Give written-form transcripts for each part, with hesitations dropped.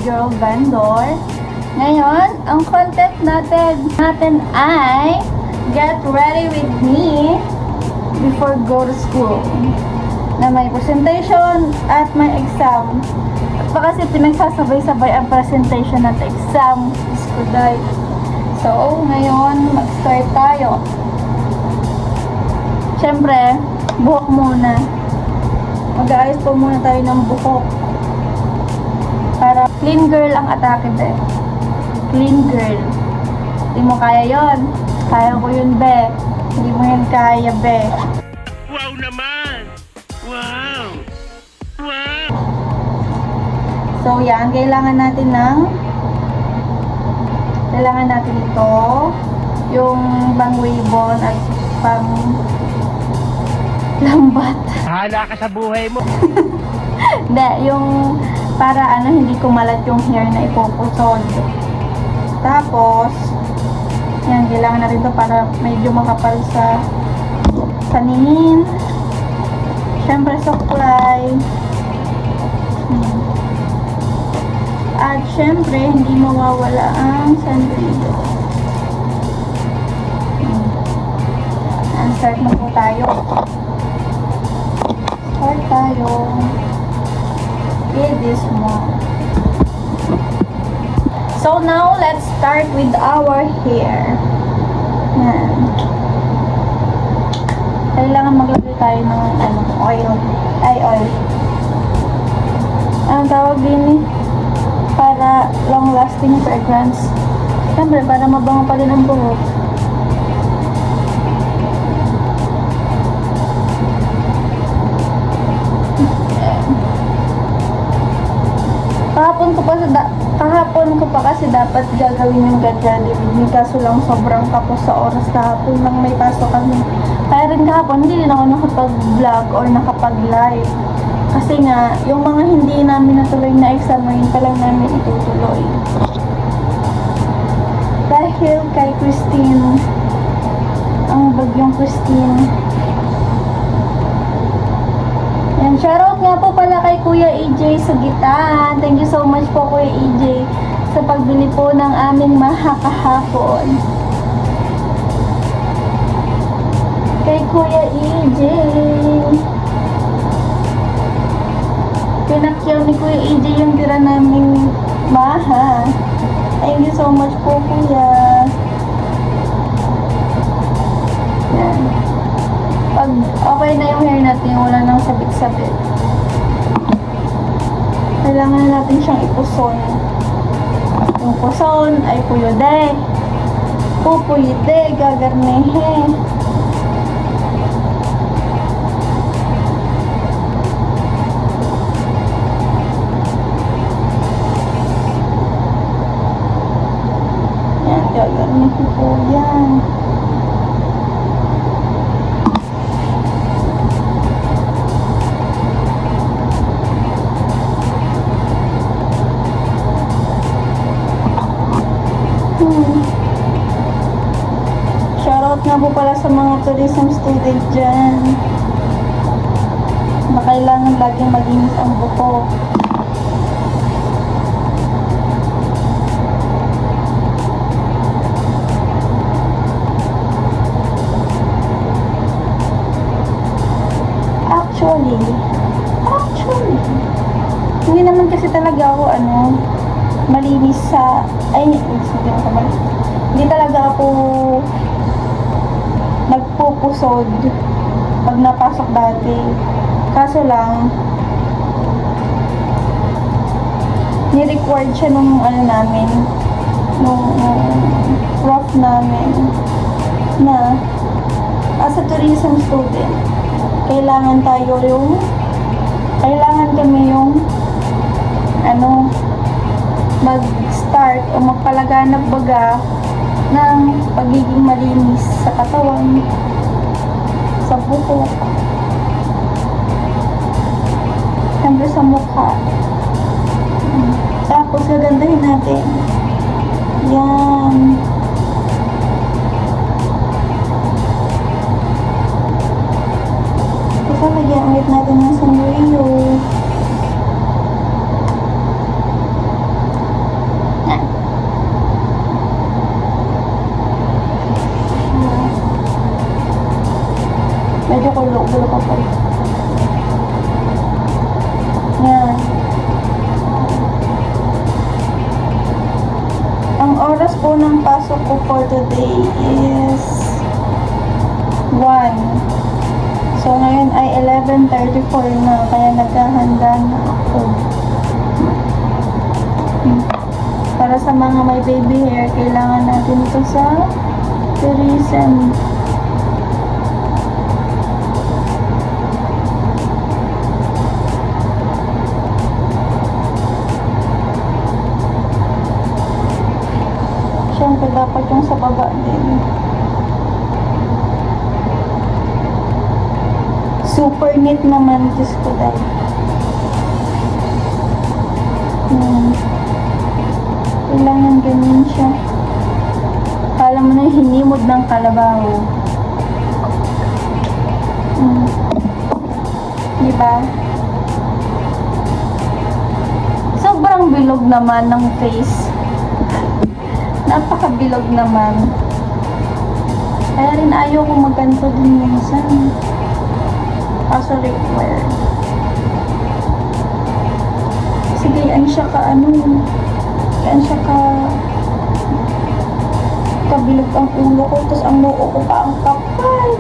girl vendor. Ngayon, ang content natin ay get ready with me before go to school. Na may presentation at may exam. At pa kasi pinagsasabay-sabay ang presentation at exam. Iskuday. So, ngayon, mag-start tayo. Siyempre, buhok muna. Mag-aayos po muna tayo ng buhok. Para clean girl ang atake, be. Clean girl. Hindi mo kaya yon. Kaya ko yun, be. Hindi mo yun kaya, be. Wow naman! Wow! Wow! So, yan. Kailangan natin ito. Yung pang ribbon at pang lambat. Hala ka sa buhay mo! Hindi, yung para hindi kumalat yung hair na ipupusod. Tapos, yan, kailangan natin ito para medyo makapal sa ningin. Siyempre, suklay. At siyempre, hindi mawawala ang sandilo. Start na po tayo. Start tayo. With this one. So now, let's start with our hair. Yan. Kailangan maglagay tayo ng oil. Oil. Ang tawag din para long-lasting fragrance. Siyempre, para mabango pa din ang buhok. Kahapon ko pa kasi dapat gagawin yung ganyan. Kaso lang sobrang tapos sa oras kahapon lang may pasok kami. Kaya rin kahapon hindi din ako nakapag-vlog or nakapag-live. Kasi nga, yung mga hindi namin natuloy na exam ngayon pa lang namin itutuloy. Dahil kay Christine, ang bagyong Christine. Yan, shoutout nga po pala kay Kuya EJ Sugitan. Thank you so much po Kuya EJ sa pagbili po ng aming mahakahapon. Kay Kuya EJ. Pinakyaw ni Kuya EJ yung tira naming maha. Thank you so much po Kuya. Yan. Pag okay na yung hair natin, wala nang sabit-sabit. Kailangan na natin siyang ipuson. Yung puson ay puyode. Pupuyide, gagarnehe. Yan, gagarnehe po yan. Shoutout nga po pala sa mga tourism student dyan na kailangan laging maglinis ang buhok. Actually, hindi naman kasi talaga ako malinis sa hindi talaga ako nagpupusod pag napasok dati. Kaso lang ni-required siya nung namin, nung prof namin na as a tourism student kailangan kami yung mag-start o magpalaganap baga ng pagiging malinis sa katawan, sa buhok, siyempre sa mukha. Tapos gagandahin natin. Yan. Tapos lagyan ulit natin ng sanrio. Gulo ka po. Yan. Ang oras po ng pasok ko for today is 1. So, ngayon ay 11:34 na, kaya naghahanda na ako. Para sa mga may baby hair, kailangan natin ito sa Teresen. Siyempre, dapat yung sa baba din. Super neat naman, Diyos ko dahil. Kailangan ganyan siya. Kala mo na yung hinimod ng kalabaw. Diba? Sobrang bilog naman ng face. Napakabilog naman. Kaya rin ayaw ko magganto din minsan. Kaso required. Sige, yan siya yan siya kabilog ang ulo ko, tapos ang noo ko pa ang kapal,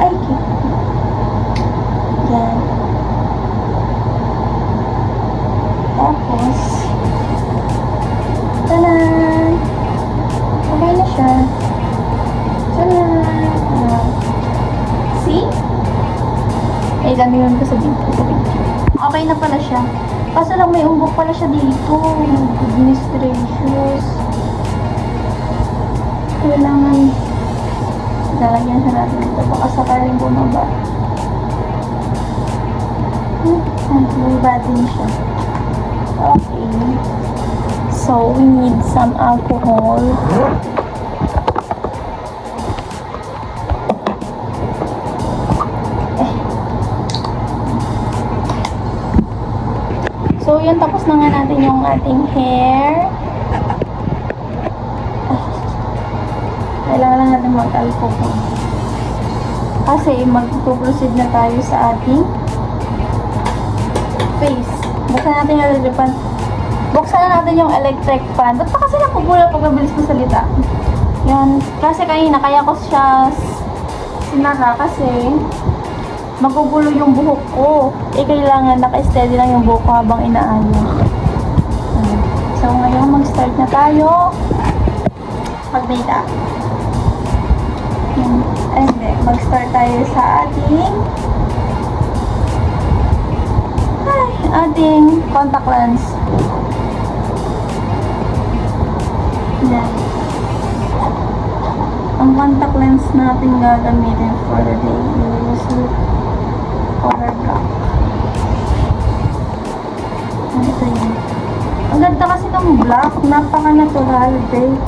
ay, yan. Tapos, tanan! Okay na siya. Tanan! See? Ay, dami yun ko sa video. Okay na pala siya. Kaso lang may umbok pala siya dito. Goodness gracious. Kailangan lalagyan siya natin dito. Baka sakaling bumaba. Bumaba din siya. Okay. So, we need some alcohol. So, yun, tapos na nga natin yung ating hair. Kailangan lang natin mag-alcohol. Kasi, mag-proceed na tayo sa ating face. Buksan natin yung electric fan. Buksan na natin yung electric fan. Ba't pa kasi napubula pag mabilis ko salita? Yan. Kasi kanina, kaya ko siya sinara kasi magugulo yung buhok ko. Kailangan naka-steady lang yung buhok ko habang inaayos. So, ngayon mag-start na tayo mag-makeup. Hindi. Mag-start tayo sa ating contact lens. Yan. Ang contact lens natin gagamitin for the day is color black. Ito yun. Ang ganda kasi ng black. Napaka-natural, babe.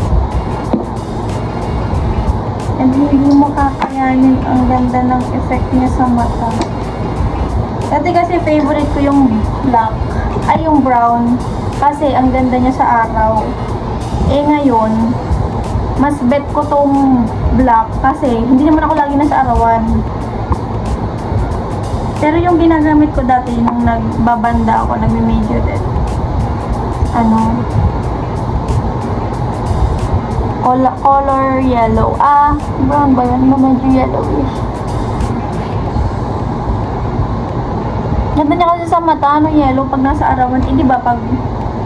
And hindi mo kakayanin ang ganda ng effect niya sa mata. Dati kasi favorite ko yung black. Ay, yung brown. Kasi ang ganda niya sa araw. Eh ngayon, mas bet ko tong black kasi hindi naman ako lagi nasa arawan. Pero yung ginagamit ko dati nung nagbabanda ako, nagme-major din. Color yellow. Brown ba yun? Medyo yellowish. Ganda niya kasi sa mata, yellow pag nasa arawan. Di ba pag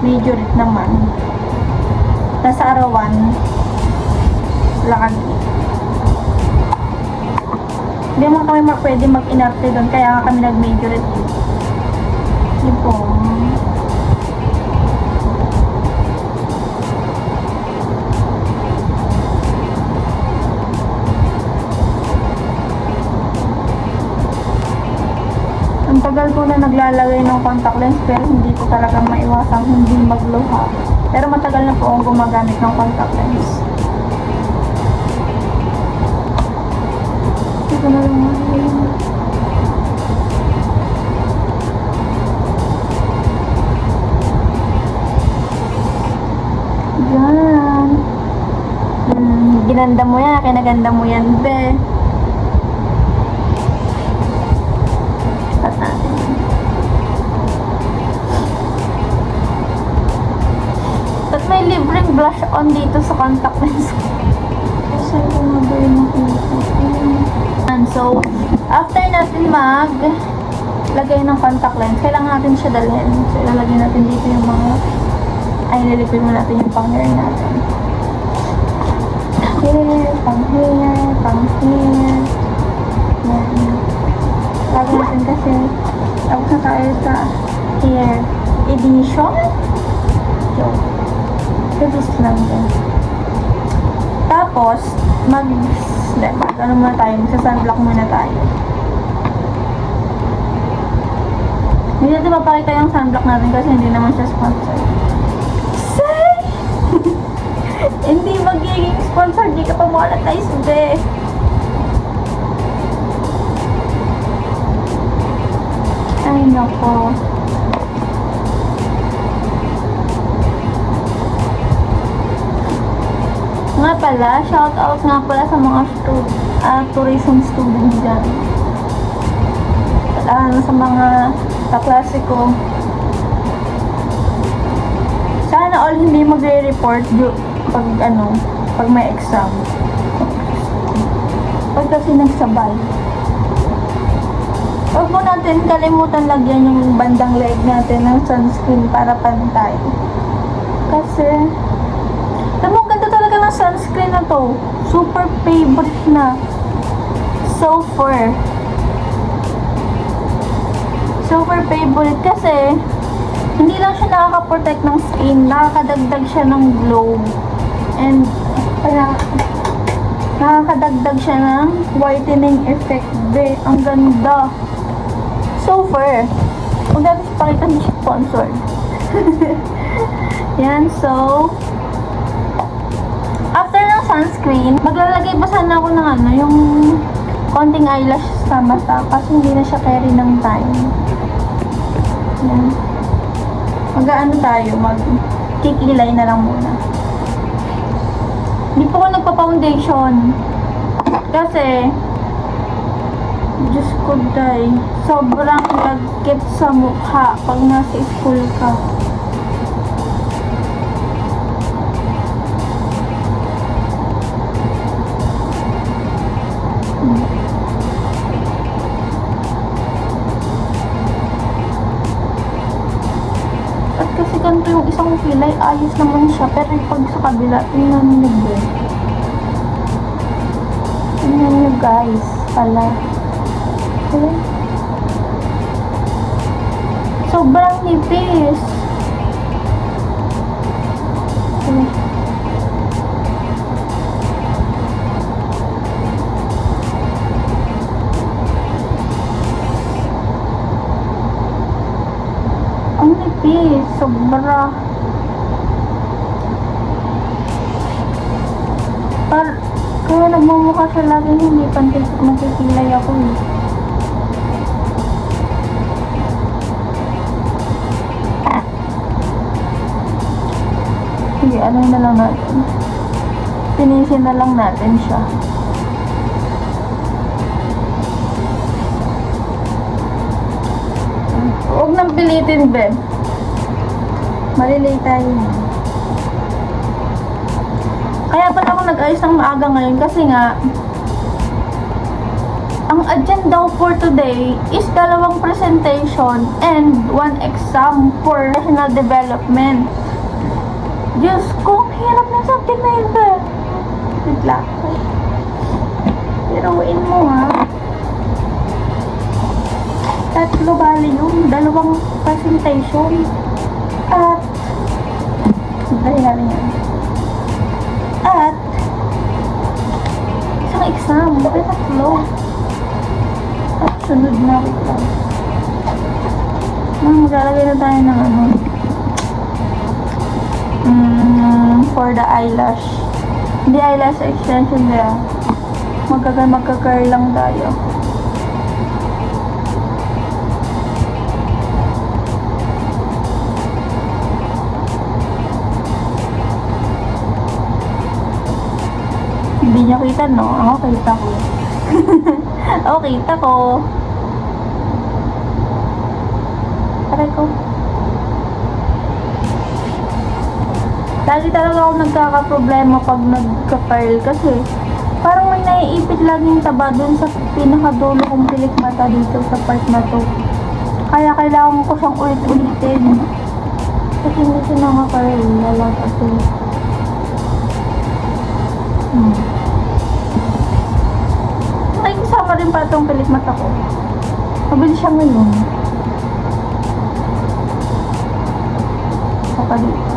majorette naman, nasa arawan, lakad. Hindi naman kami pwede mag-inarte doon, kaya nga kami nag-majorette. Yun po. Ang tagal ko na naglalagay ng contact lens pero hindi ko talaga maiwasang hindi magluha. Pero matagal na po akong gumagamit ng contact lens. Ito na lang ngayon. Yan. Ginanda mo yan, kinaganda mo yan, be. At natin. At may libreng blush on dito sa contact lens ko. Saan ko nga ba yung nakita? And so, after natin lagay ng contact lens, kailangan natin siya dalhin. So, ilalagay natin dito yung mga, nililipin mo natin yung pang-hair natin. Hair, pang-hair, pang-hair. Yan. Lagay natin kasi, tapos na tayo sa hair edition. Joke. Reduce lang din. Tapos, ano muna tayo, magsa-sunblock muna tayo. Hindi natin mapakita yung sunblock natin kasi hindi naman siya sponsored. Say! Hindi magiging sponsored, di ka pa monetize, be. Ay, nako. Nga pala, shout out nga pala sa mga tourism students dyan. Sa mga kaklase ko. Sana all hindi magre-report pag may exam. Pag kasi nagsabay. Huwag mo natin kalimutan lagyan yung bandang leg natin ng sunscreen para pantay. Kasi, alam mo, ganda talaga ng sunscreen na to. Super favorite na. Super favorite kasi hindi lang siya nakaka-protect ng skin, nakakadagdag siya ng glow. And nakakadagdag siya ng whitening effect. Be, ang ganda. Super. Huwag natin siya pakita, hindi siya sponsored. Yan, so after ng sunscreen, maglalagay pa sana ako ng yung konting eyelash sa mata kasi hindi na siya carry ng time. Yan. Tayo, magkikilay na lang muna. Hindi po ako nagpa-foundation. Kasi, Diyos ko day, sobrang lagkit sa mukha pag nasa school ka. Kasi ganito yung isang kilay, ayos naman siya. Pero pag sa kabila, tingnan nyo din. Tingnan nyo guys, pala. Okay. Sobrang nipis. Okay. Ang nipis, sobra. Kaya nagmumukha siya lagi hindi pantis magkikilay ako eh. Sige, ano na lang natin. Pinisin na lang natin siya. Huwag nang pilitin, Ben. Malilay tayo. Kaya pala ako nag-ayos ng maaga ngayon kasi nga ang agenda for today is 2 presentation and 1 exam for national development. Diyos ko, hirap ng subject na yun, Ben. Good luck. Piruin mo, ha. 3 bali yun, 2 presentation at dahil natin yan at isang exam, bakit 3 at sunod na ito. Maglalagay na tayo ng for the eyelash, hindi eyelash extension nila, magka-curl lang tayo. Hindi niya kita, no? Ako kita ko. Ako kita ko. Aray ko. Lagi talaga ako nagkakaproblema pag nagka-curl kasi parang may naiipit laging taba dun sa pinakadulo kong pilik mata dito sa part na to. Kaya kailangan ko siyang ulit-ulitin. Kasi hindi siya nakaka-curl. Lala kasi. Ay, kasama rin pa itong pilik mata ko. Mabilis siya ngayon. Saka dito.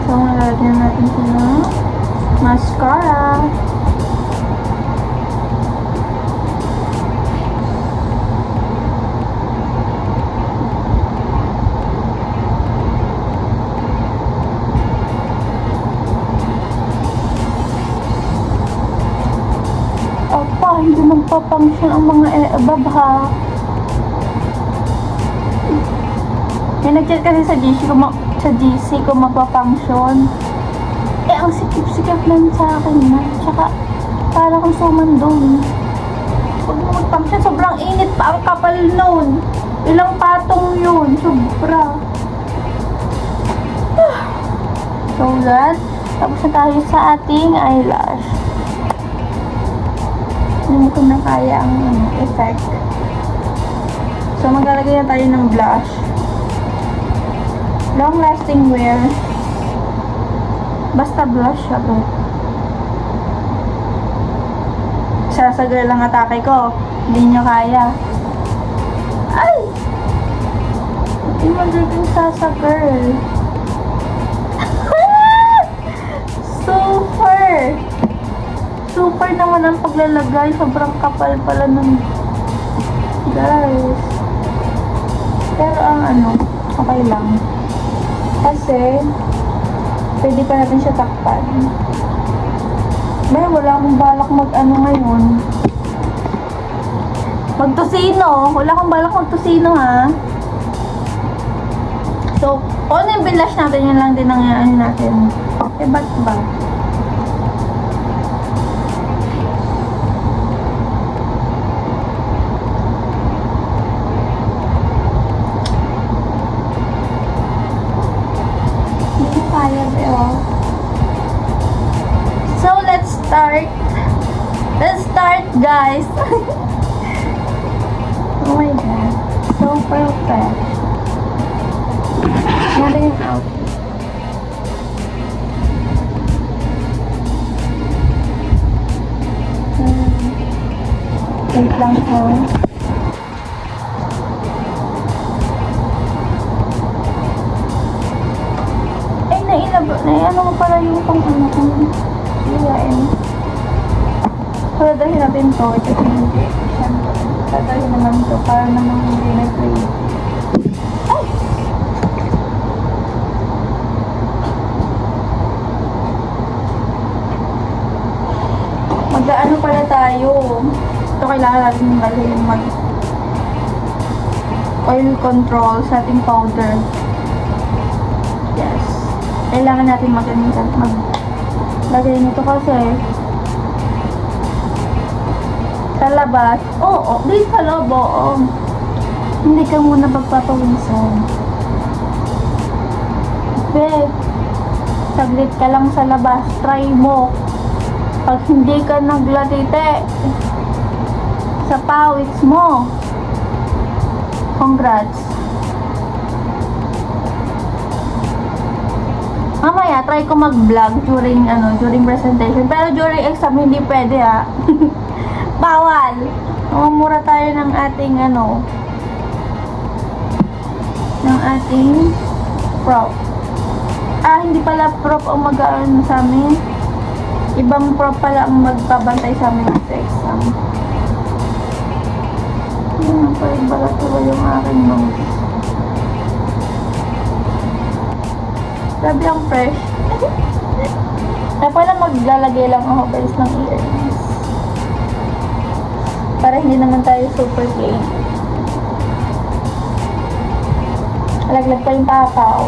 So, nalalagyan natin siya ng mascara. Opa, hindi magpapunction ang mga ebab ha. May nag-chat kasi sa GC ko magpa-function. Eh, ang sikip-sikip lang sa akin na. Tsaka, para kang sumandong. Huwag mo mag-function, sobrang init pa ang kapal nun. Ilang patong yun, sobra. So, that. Tapos na tayo sa ating eyelash. Hindi ko na kaya ang effect. So, maglalagay na tayo ng blush. Long lasting wear. Basta blush siya ba? Sasagal lang atake ko. Hindi nyo kaya. Ay! Hindi magiging sasagal. Super! Super naman ang paglalagay. Sobrang kapal pala nun. Guys. Pero ang okay lang. Kasi, pwede pa natin siya takpan. May wala akong balak ngayon. Magtusino. Wala akong balak magtusino ha. So, kung yung blush natin, yun lang din ang natin. Eh, ba't ba? So, let's start. Let's start, guys. Oh my God. So perfect. Natin yung outfit. Wait lang po. Ano mo pala yung kung kung iyain. So, dahil natin to, ito hindi. Siyempre, dahil naman to, para naman hindi na-free. Ay! Mag-ano pala tayo. Ito kailangan natin dalhin oil control sa ating powder. Yes. Kailangan natin maglagay nito kasi sa labas, di sa loob, hindi ka muna magpapawisan. Babe, saglit ka lang sa labas, try mo. Pag hindi ka naglatite sa pawis mo, congrats. Mamaya, try ko mag-vlog during presentation. Pero during exam, hindi pwede ha. Bawal. Mamura tayo ng ating ng ating prof. Hindi pala prof ang mag-ano sa amin. Ibang prof pala ang magpabantay sa amin sa exam. Yan, parang balat yung aking nose. Grabe ang fresh. Kaya pala maglalagay lang ako guys ng earrings. Para hindi naman tayo super plain. Alaglag pa yung takaw.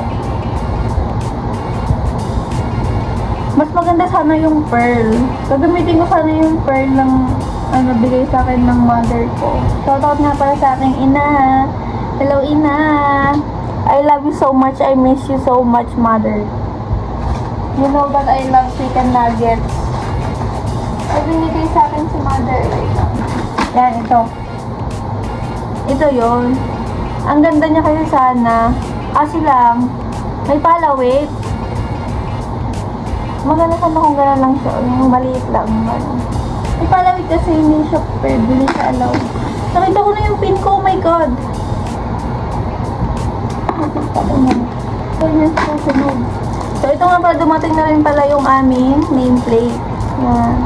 Mas maganda sana yung pearl. Gagamitin ko sana yung pearl ng bigay sa akin ng mother ko. Shoutout nga pala sa aking ina. Hello, ina. I love you so much. I miss you so much, mother. You know that I love chicken nuggets. Ay, binigay sa akin si mother. Yan, ito. Ito yon. Ang ganda niya kasi sana. Kasi lang, may palawit. Maganda sana kung gano'n lang siya. Yung maliit lang. May palawit kasi hindi siya pwede. Hindi siya allow. Nakita ko na yung pin ko. Oh my God. So, ito nga pala, dumating na rin pala yung aming nameplate. Yan.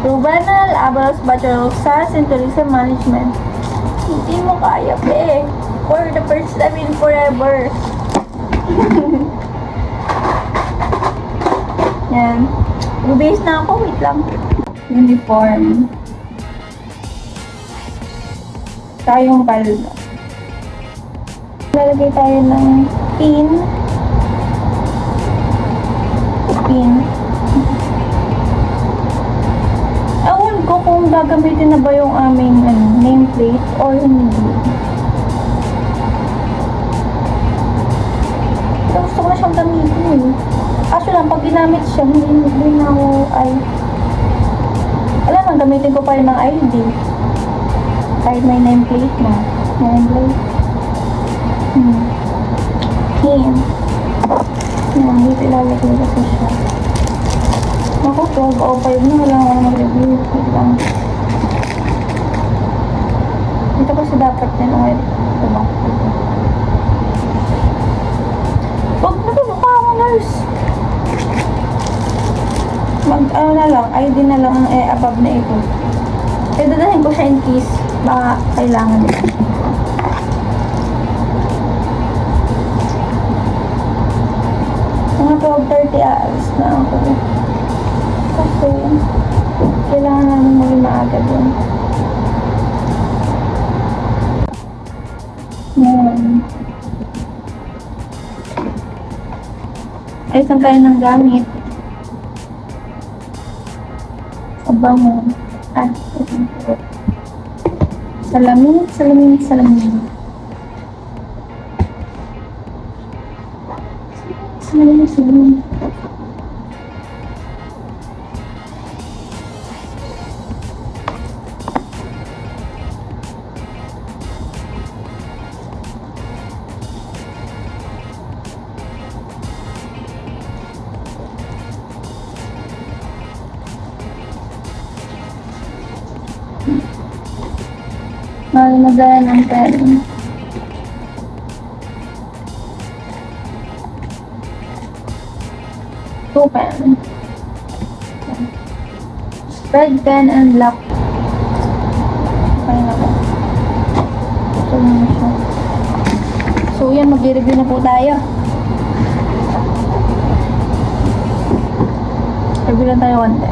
Rubenal Abalos Bachelor of Science in Tourism Management. Hindi mo kaya, pe. For the first time in forever. Yan. Base na ako. Wait lang. Uniform. Tayong palda. Lalagay tayo ng pin. Pin. Ewan ko kung gagamitin na ba yung aming nameplate or hindi. Pero gusto ko na siyang gamitin. Kaso lang, pag ginamit siya, hindi na ako alam mo, gamitin ko pa rin ng ID. Kahit may nameplate na. Nameplate. Pin. Yan, dito ilalagay kasi siya. Ako, 12.05 na. Wala nga mag-review. Wait lang. Dito kasi dapat din. Okay. Ito ba? Huwag na ito. Mukha ako, nurse. Ano na lang. ID na lang ang above na ito. Kaya dadahin ko siya in case. Baka kailangan din. Mga 12:30 hours na ako. Kasi, kailangan namin maging maaga din. Yan. Ay, saan tayo ng gamit? Abango. Salamin, salamin, salamin. Salamin, salamin. Magdala ng pen. Two pen. Red pen and black. Okay na po. Ito na siya. So yan, mag-review na po tayo. Review lang tayo konti.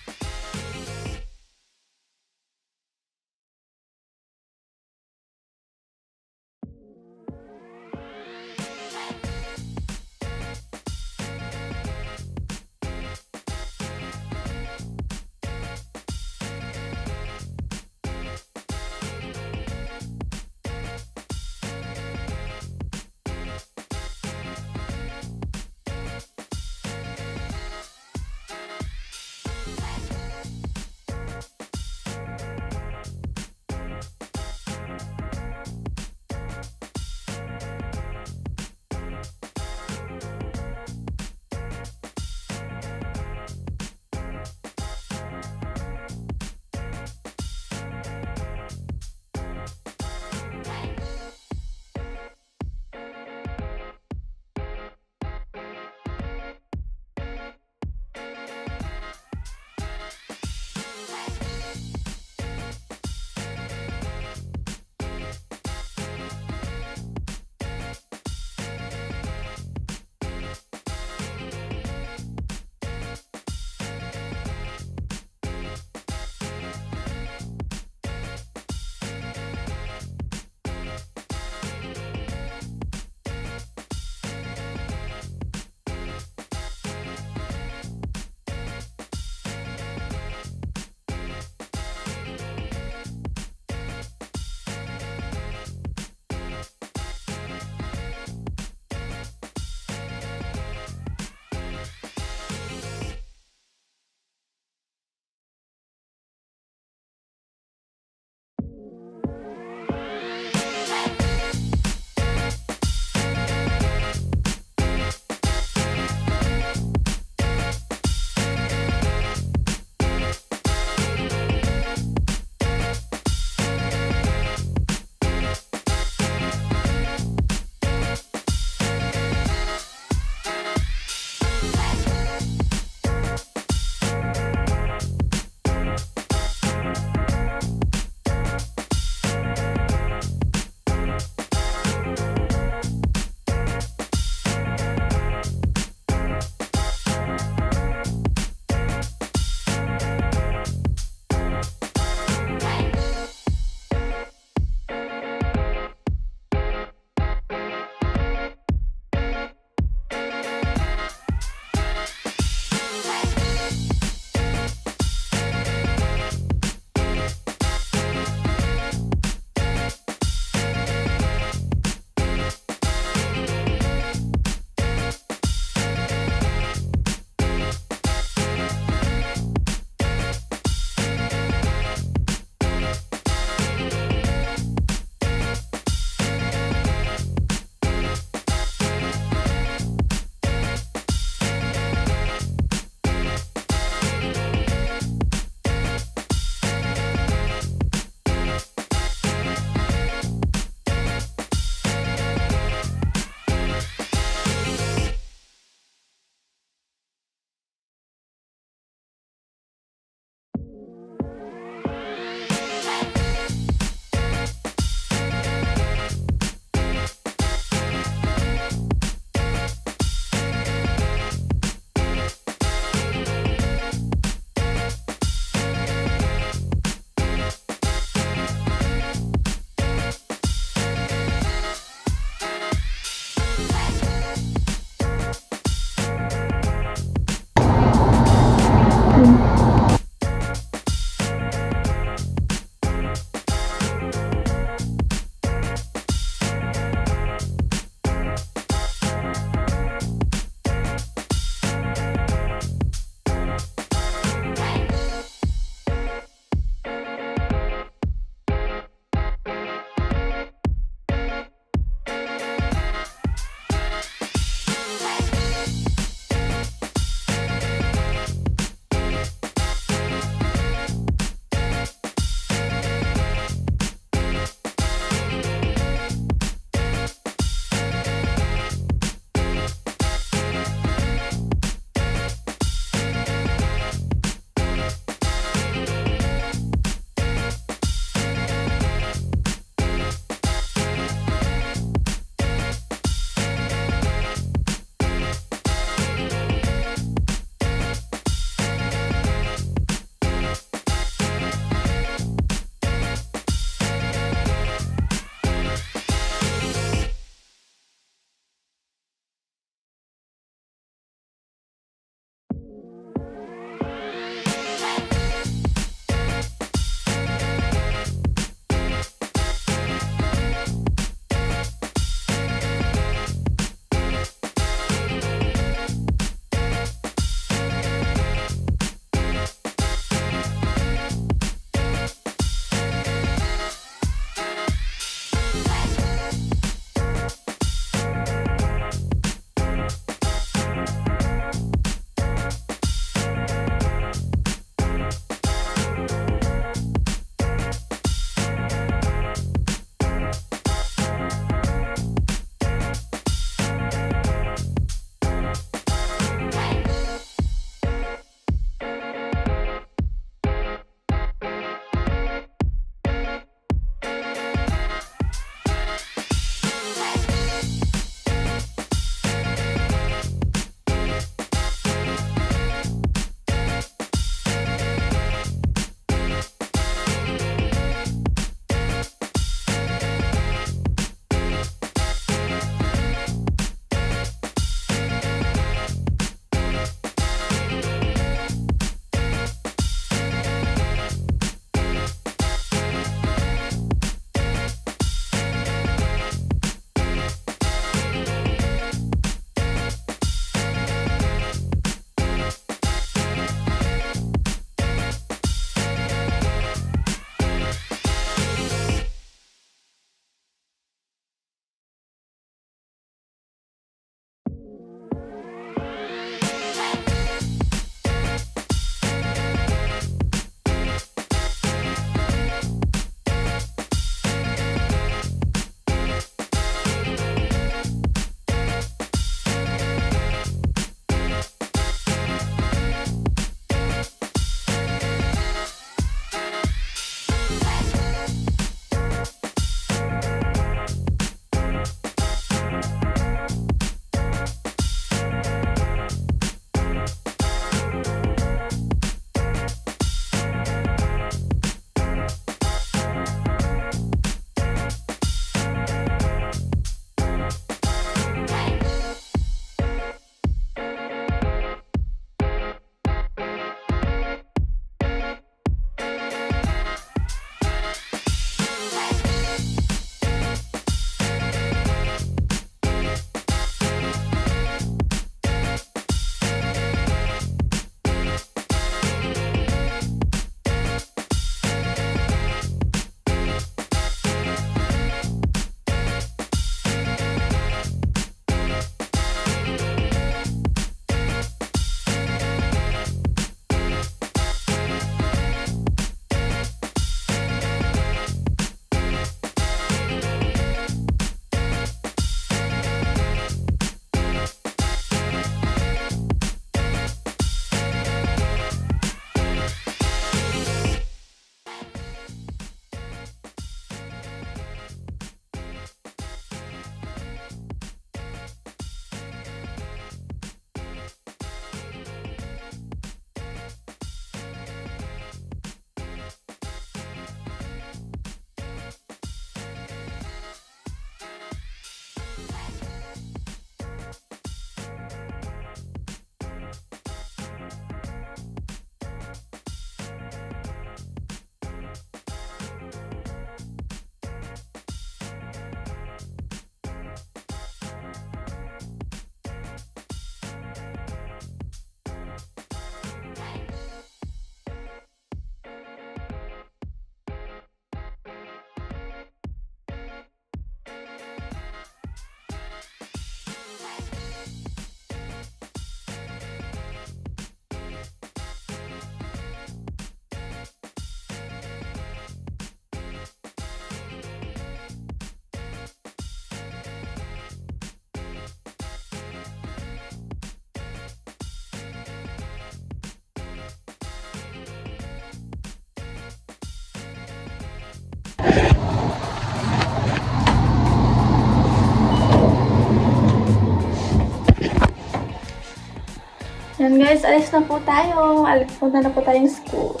Yan guys, alis na po tayo. Punta na po tayong school.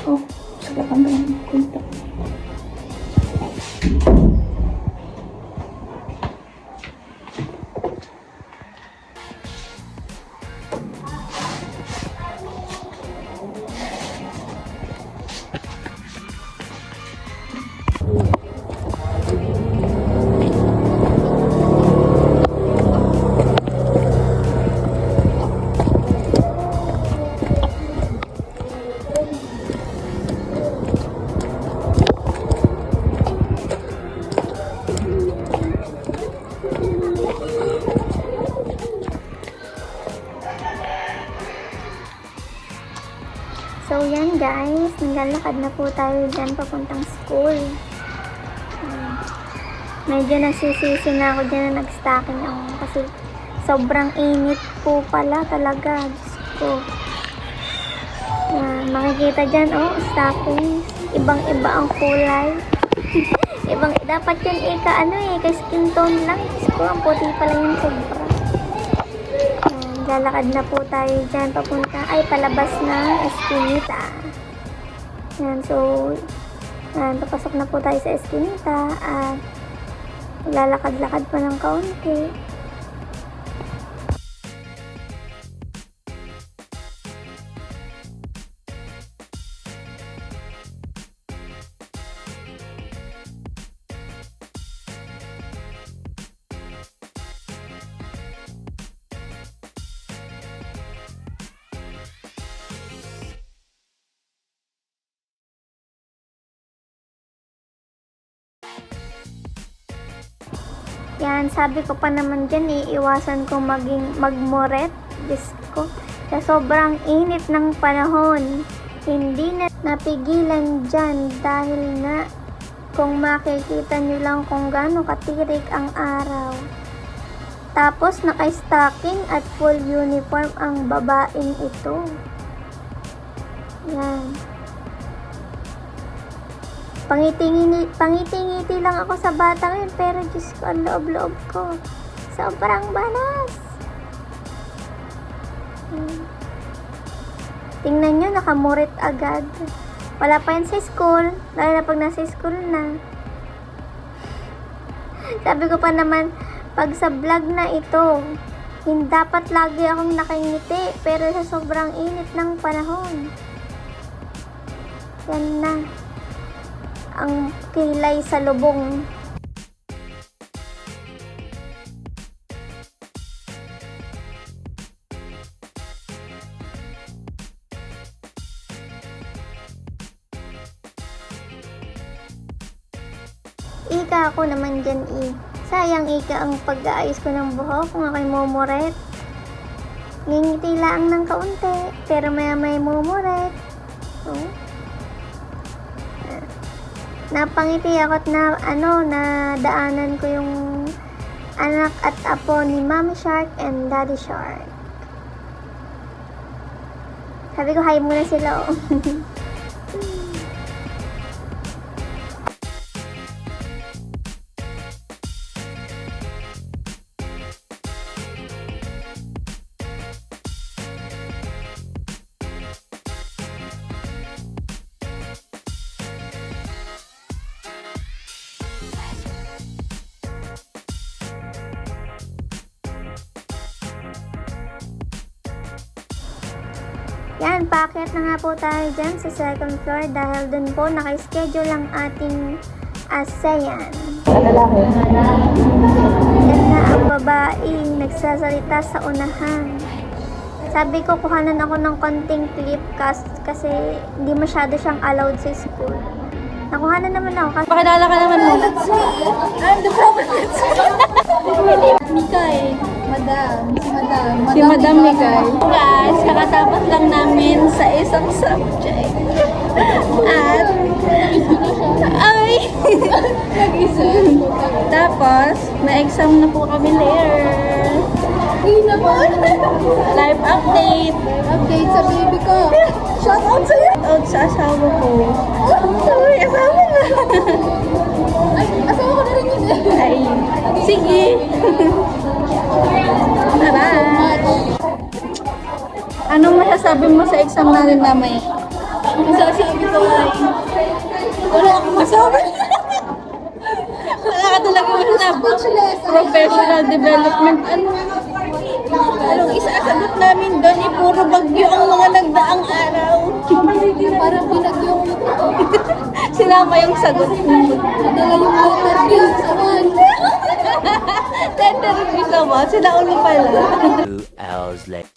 Oh, sagap ang ganyan. Kunta. So, yan guys. Naglalakad na po tayo dyan papuntang school. Medyo nasisisi na ako dyan na nag-stocking ako kasi sobrang init po pala talaga. Diyos ko. Yan, makikita dyan, oh, stocking. Ibang-iba ang kulay. Dapat yan ka-skin tone lang. Diyos ko, ang puti pala yung sobra. Lalakad na po tayo dyan palabas ng Eskinita. Yan, so papasok na po tayo sa Eskinita at lalakad-lakad pa ng kaunti. Yan, sabi ko pa naman dyan, iiwasan ko magmoret. Diyos ko. Sa sobrang init ng panahon, hindi na napigilan dyan dahil nga kung makikita nyo lang kung gaano katirik ang araw. Tapos naka-stocking at full uniform ang babaeng ito. Yan. Pangiti-ngiti lang ako sa batang yun, pero Diyos ko, ang loob-loob ko. Sobrang banas. Tingnan nyo, nakamurit agad. Wala pa yan sa school, dahil na pag nasa school na. Sabi ko pa naman, pag sa vlog na ito, hindi dapat lagi akong nakangiti, pero sa sobrang init ng panahon. Yan na. Ang kilay sa lubong. Ika ako naman dyan Sayang ika ang pag-aayos ko ng buhok kung ako'y mumuret. Ngingiti lang ng kaunti, pero maya-may mumuret. Oh. Napangiti ako at na daanan ko yung anak at apo ni Mommy Shark and Daddy Shark. Sabi ko, hi muna sila, oh. Yan, paakyat na nga po tayo dyan sa second floor dahil dun po naka-schedule ang ating ASEAN. Yan na ang babaeng nagsasalita sa unahan. Sabi ko, kuhanan ako ng konting clip kasi hindi masyado siyang allowed sa school. Nakuha na naman ako. Pakilala ka naman mo. I'm the problem. Mikay. Madam. Si Madam Mikay. Guys, kakatapos lang namin sa isang subject. At, nag-isip. Tapos, na-exam na po kami later. Live update. Update sa baby ko. Shout out sa'yo. Shout out sa asawa ko. Sorry, asawa na. Ay, asawa ko na rin Ay, sige. Bye-bye. Anong masasabi mo sa exam natin mamaya? Masasabi ko ay, wala akong masabi. Wala ka talaga masasabi. Professional development. Anong isasagot namin doon? Puro bagyo ang mga nagdaang araw. Parang binagyong Sinama yung sagot. nadala yung water bill sa one. Tender review ka ba? Sinauna pala. 2 hours later.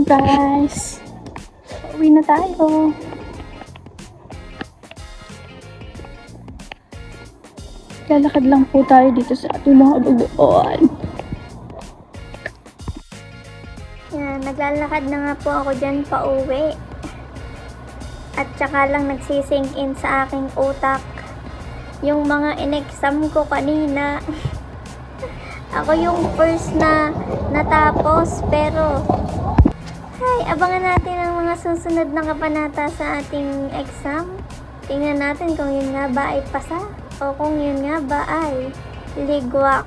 Guys, uwi na tayo. Lalakad lang po tayo dito sa ating mga lugoan. Yan, naglalakad na nga po ako dyan pa uwi. At saka lang nagsisink in sa aking utak yung mga in-exam ko kanina. Ako yung first na natapos, pero ay, abangan natin ang mga susunod na kabanata sa ating exam. Tingnan natin kung yun nga ba ay pasa o kung yun nga ba ay ligwak.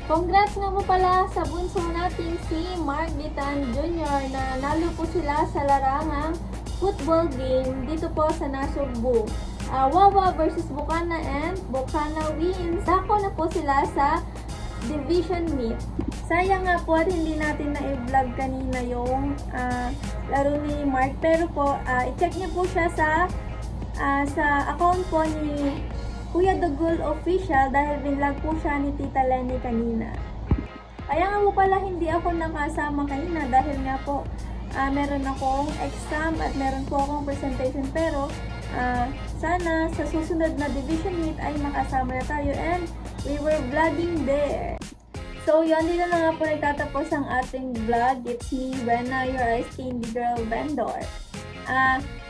Congrats nga po pala sa bunso nating si Mark Gitan Jr. na nalo po sila sa larangang football game dito po sa Nasugbu. Wawa versus Bukana and Bukana wins. Dako na po sila sa division meet. Sayang nga po at hindi natin na-vlog kanina yung laro ni Mark. Pero po, i-check niyo po siya sa account po ni Kuya Dugul Official dahil binlog po siya ni Tita Lenny kanina. Kaya nga po pala hindi ako nakasama kanina dahil nga po meron akong exam at meron po akong presentation, pero sana sa susunod na division meet ay makasama na tayo and we were vlogging there. So yun, dito na nga po nagtatapos ang ating vlog. It's me, Brenna, your Ice Candy Girl vendor.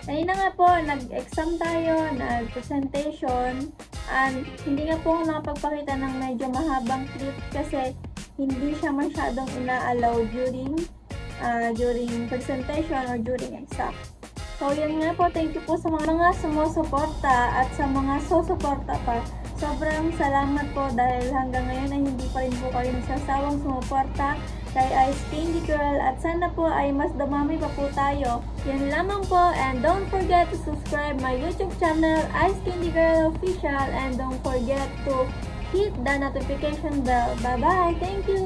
Kanina nga po, nag-exam tayo, nag-presentation, and hindi nga po ako nakapagpakita ng medyo mahabang clip kasi hindi siya masyadong ina-allow during presentation or during exam. So yun nga po, thank you po sa mga sumusuporta at sa mga susuporta pa. Sobrang salamat po dahil hanggang ngayon ay hindi pa rin po kayo nagsasawang sumuporta kay Ice Candy Girl at sana po ay mas dumami pa po tayo. Yan lamang po, and don't forget to subscribe my YouTube channel Ice Candy Girl Official, and don't forget to hit the notification bell. Bye bye, thank you.